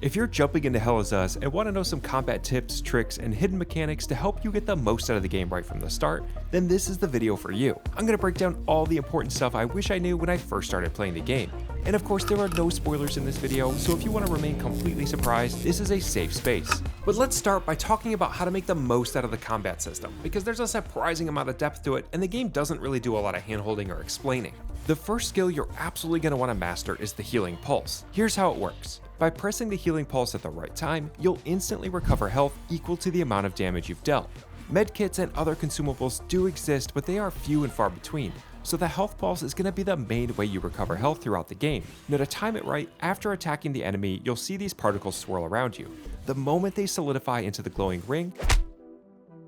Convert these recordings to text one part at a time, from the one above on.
If you're jumping into hell as us and want to know some combat tips, tricks, and hidden mechanics to help you get the most out of the game right from the start, then this is the video for you. I'm going to break down all the important stuff I wish I knew when I first started playing the game. And of course, there are no spoilers in this video, so if you want to remain completely surprised, this is a safe space. But let's start by talking about how to make the most out of the combat system, because there's a surprising amount of depth to it, and the game doesn't really do a lot of handholding or explaining. The first skill you're absolutely going to want to master is the healing pulse. Here's how it works. By pressing the healing pulse at the right time, you'll instantly recover health equal to the amount of damage you've dealt. Medkits and other consumables do exist, but they are few and far between, so the health pulse is going to be the main way you recover health throughout the game. Now to time it right, after attacking the enemy, you'll see these particles swirl around you. The moment they solidify into the glowing ring,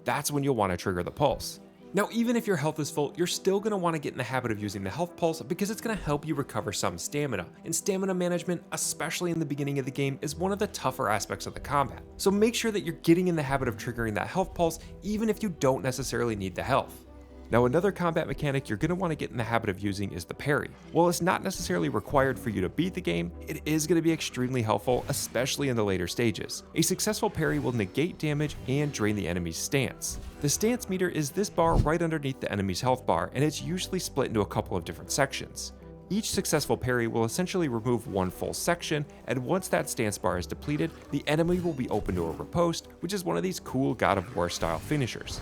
that's when you'll want to trigger the pulse. Now, even if your health is full, you're still going to want to get in the habit of using the health pulse because it's going to help you recover some stamina. And stamina management, especially in the beginning of the game, is one of the tougher aspects of the combat. So make sure that you're getting in the habit of triggering that health pulse even if you don't necessarily need the health. Now, another combat mechanic you're going to want to get in the habit of using is the parry. While it's not necessarily required for you to beat the game, it is going to be extremely helpful, especially in the later stages. A successful parry will negate damage and drain the enemy's stance. The stance meter is this bar right underneath the enemy's health bar, and it's usually split into a couple of different sections. Each successful parry will essentially remove one full section, and once that stance bar is depleted, the enemy will be open to a riposte, which is one of these cool God of War style finishers.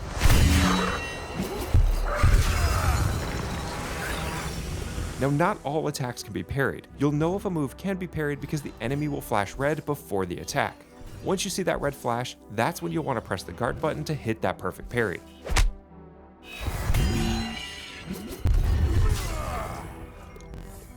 Now, not all attacks can be parried. You'll know if a move can be parried because the enemy will flash red before the attack. Once you see that red flash, that's when you'll want to press the guard button to hit that perfect parry.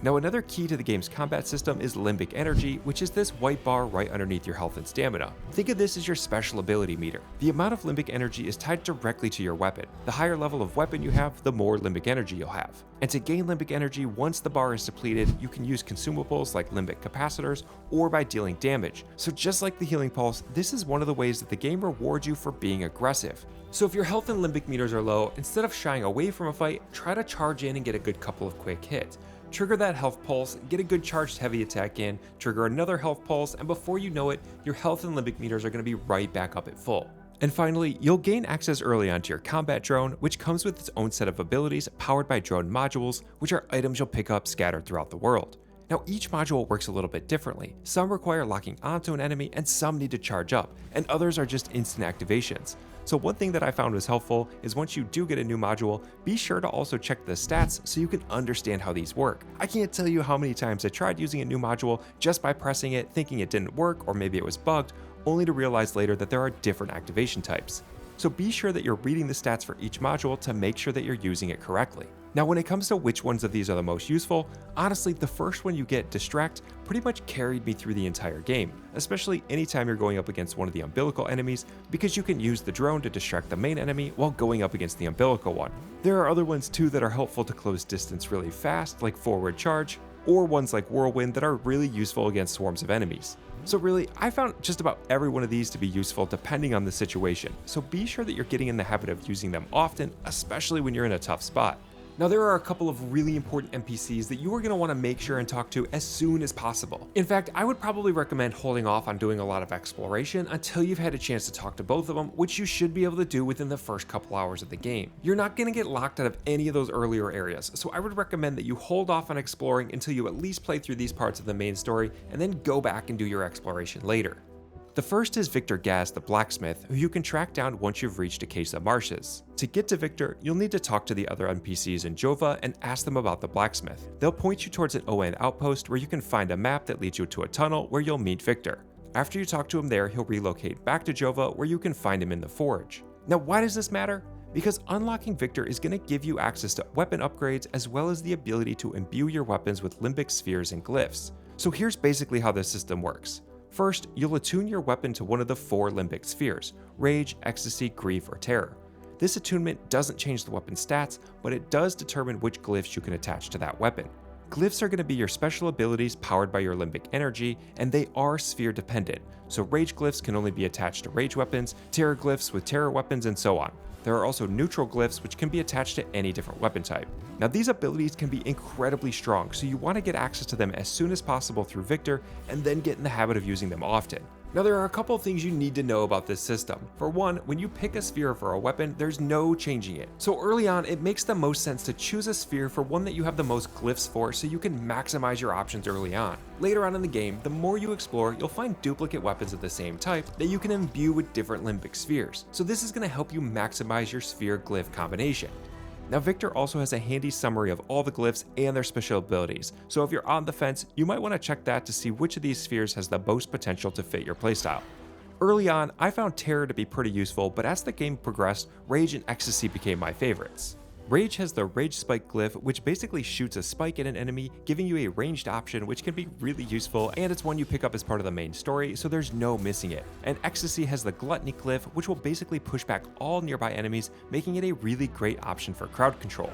Now, another key to the game's combat system is Lymbic Energy, which is this white bar right underneath your health and stamina. Think of this as your special ability meter. The amount of Lymbic Energy is tied directly to your weapon. The higher level of weapon you have, the more Lymbic Energy you'll have. And to gain Lymbic Energy once the bar is depleted, you can use consumables like Limbic capacitors or by dealing damage. So just like the healing pulse, this is one of the ways that the game rewards you for being aggressive. So if your health and Limbic meters are low, instead of shying away from a fight, try to charge in and get a good couple of quick hits. Trigger that health pulse, get a good charged heavy attack in, trigger another health pulse, and before you know it, your health and Limbic meters are going to be right back up at full. And finally, you'll gain access early on to your combat drone, which comes with its own set of abilities powered by drone modules, which are items you'll pick up scattered throughout the world. Now, each module works a little bit differently. Some require locking onto an enemy, and some need to charge up, and others are just instant activations. So one thing that I found was helpful is once you do get a new module, be sure to also check the stats so you can understand how these work. I can't tell you how many times I tried using a new module just by pressing it, thinking it didn't work or maybe it was bugged, only to realize later that there are different activation types. So be sure that you're reading the stats for each module to make sure that you're using it correctly. Now, when it comes to which ones of these are the most useful, honestly, the first one you get, Distract, pretty much carried me through the entire game, especially anytime you're going up against one of the umbilical enemies, because you can use the drone to distract the main enemy while going up against the umbilical one. There are other ones too that are helpful to close distance really fast, like Forward Charge, or ones like Whirlwind that are really useful against swarms of enemies. So really, I found just about every one of these to be useful depending on the situation, so be sure that you're getting in the habit of using them often, especially when you're in a tough spot. Now, there are a couple of really important NPCs that you are going to want to make sure and talk to as soon as possible. In fact, I would probably recommend holding off on doing a lot of exploration until you've had a chance to talk to both of them, which you should be able to do within the first couple hours of the game. You're not going to get locked out of any of those earlier areas, so I would recommend that you hold off on exploring until you at least play through these parts of the main story and then go back and do your exploration later. The first is Victor Gas, the Blacksmith, who you can track down once you've reached Acacia Marshes. To get to Victor, you'll need to talk to the other NPCs in Jova and ask them about the Blacksmith. They'll point you towards an ON outpost where you can find a map that leads you to a tunnel where you'll meet Victor. After you talk to him there, he'll relocate back to Jova where you can find him in the Forge. Now, why does this matter? Because unlocking Victor is going to give you access to weapon upgrades as well as the ability to imbue your weapons with Limbic spheres and glyphs. So here's basically how this system works. First, you'll attune your weapon to one of the 4 Limbic spheres: Rage, Ecstasy, Grief, or Terror. This attunement doesn't change the weapon's stats, but it does determine which glyphs you can attach to that weapon. Glyphs are going to be your special abilities powered by your Limbic Energy, and they are sphere dependent, so Rage glyphs can only be attached to Rage weapons, Terror glyphs with Terror weapons, and so on. There are also neutral glyphs, which can be attached to any different weapon type. Now these abilities can be incredibly strong, so you want to get access to them as soon as possible through Victor, and then get in the habit of using them often. Now there are a couple things you need to know about this system. For one, when you pick a sphere for a weapon, there's no changing it. So early on, it makes the most sense to choose a sphere for one that you have the most glyphs for, so you can maximize your options early on. Later on in the game, the more you explore, you'll find duplicate weapons of the same type that you can imbue with different limbic spheres. So this is going to help you maximize your sphere glyph combination. Now Victor also has a handy summary of all the glyphs and their special abilities, so if you're on the fence, you might want to check that to see which of these spheres has the most potential to fit your playstyle. Early on, I found Terror to be pretty useful, but as the game progressed, Rage and Ecstasy became my favorites. Rage has the Rage Spike glyph, which basically shoots a spike at an enemy, giving you a ranged option which can be really useful, and it's one you pick up as part of the main story, so there's no missing it. And Ecstasy has the Gluttony glyph, which will basically push back all nearby enemies, making it a really great option for crowd control.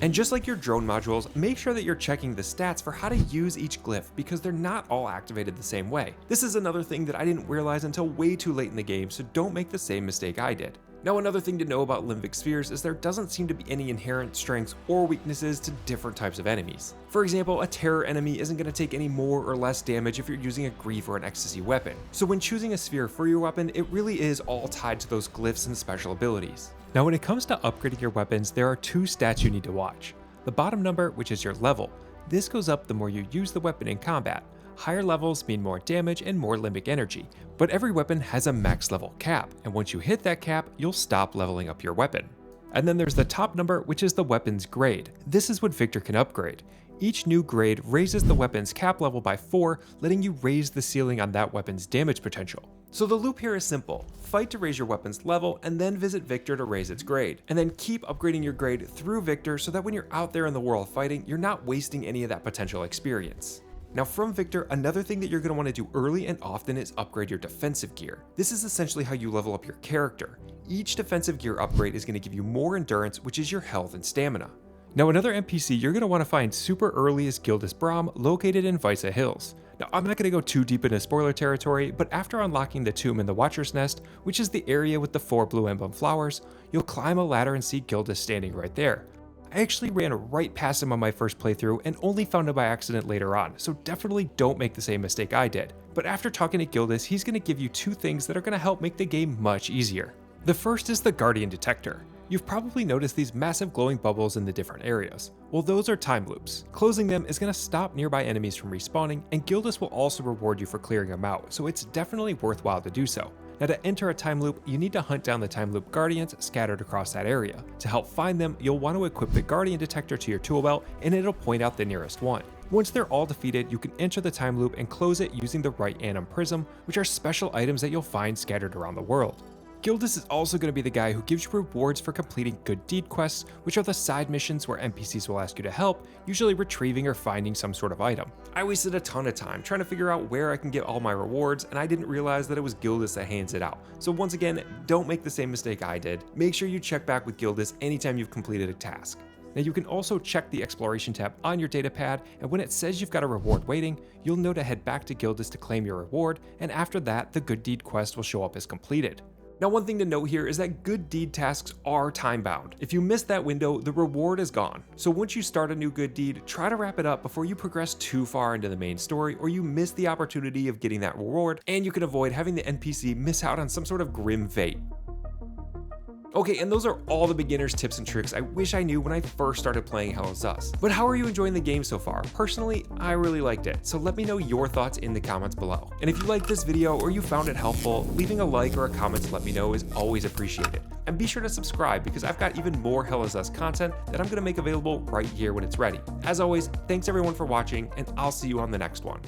And just like your drone modules, make sure that you're checking the stats for how to use each glyph, because they're not all activated the same way. This is another thing that I didn't realize until way too late in the game, so don't make the same mistake I did. Now another thing to know about limbic spheres is there doesn't seem to be any inherent strengths or weaknesses to different types of enemies. For example, a terror enemy isn't going to take any more or less damage if you're using a grief or an ecstasy weapon. So when choosing a sphere for your weapon, it really is all tied to those glyphs and special abilities. Now when it comes to upgrading your weapons, there are two stats you need to watch. The bottom number, which is your level. This goes up the more you use the weapon in combat. Higher levels mean more damage and more limbic energy, but every weapon has a max level cap, and once you hit that cap, you'll stop leveling up your weapon. And then there's the top number, which is the weapon's grade. This is what Victor can upgrade. Each new grade raises the weapon's cap level by 4, letting you raise the ceiling on that weapon's damage potential. So the loop here is simple. Fight to raise your weapon's level, and then visit Victor to raise its grade. And then keep upgrading your grade through Victor so that when you're out there in the world fighting, you're not wasting any of that potential experience. Now from Victor, another thing that you're going to want to do early and often is upgrade your defensive gear. This is essentially how you level up your character. Each defensive gear upgrade is going to give you more endurance, which is your health and stamina. Now another NPC you're going to want to find super early is Gildus Brom, located in Visa Hills. Now I'm not going to go too deep into spoiler territory, but after unlocking the tomb in the Watcher's Nest, which is the area with the 4 blue emblem flowers, you'll climb a ladder and see Gildus standing right there. I actually ran right past him on my first playthrough and only found him by accident later on, so definitely don't make the same mistake I did. But after talking to Gildus, he's going to give you two things that are going to help make the game much easier. The first is the Guardian Detector. You've probably noticed these massive glowing bubbles in the different areas. Well, those are time loops. Closing them is going to stop nearby enemies from respawning, and Gildus will also reward you for clearing them out, so it's definitely worthwhile to do so. Now to enter a time loop, you need to hunt down the time loop guardians scattered across that area. To help find them, you'll want to equip the Guardian Detector to your tool belt, and it'll point out the nearest one. Once they're all defeated, you can enter the time loop and close it using the right Annum Prism, which are special items that you'll find scattered around the world. Gildus is also going to be the guy who gives you rewards for completing good deed quests, which are the side missions where NPCs will ask you to help, usually retrieving or finding some sort of item. I wasted a ton of time trying to figure out where I can get all my rewards, and I didn't realize that it was Gildus that hands it out. So once again, don't make the same mistake I did. Make sure you check back with Gildus anytime you've completed a task. Now you can also check the exploration tab on your datapad, and when it says you've got a reward waiting, you'll know to head back to Gildus to claim your reward, and after that, the good deed quest will show up as completed. Now one thing to note here is that good deed tasks are time bound. If you miss that window, the reward is gone. So once you start a new good deed, try to wrap it up before you progress too far into the main story, or you miss the opportunity of getting that reward, and you can avoid having the NPC miss out on some sort of grim fate. Okay, and those are all the beginner's tips and tricks I wish I knew when I first started playing Hell Is Us. But how are you enjoying the game so far? Personally, I really liked it, so let me know your thoughts in the comments below. And if you liked this video or you found it helpful, leaving a like or a comment to let me know is always appreciated. And be sure to subscribe because I've got even more Hell Is Us content that I'm going to make available right here when it's ready. As always, thanks everyone for watching, and I'll see you on the next one.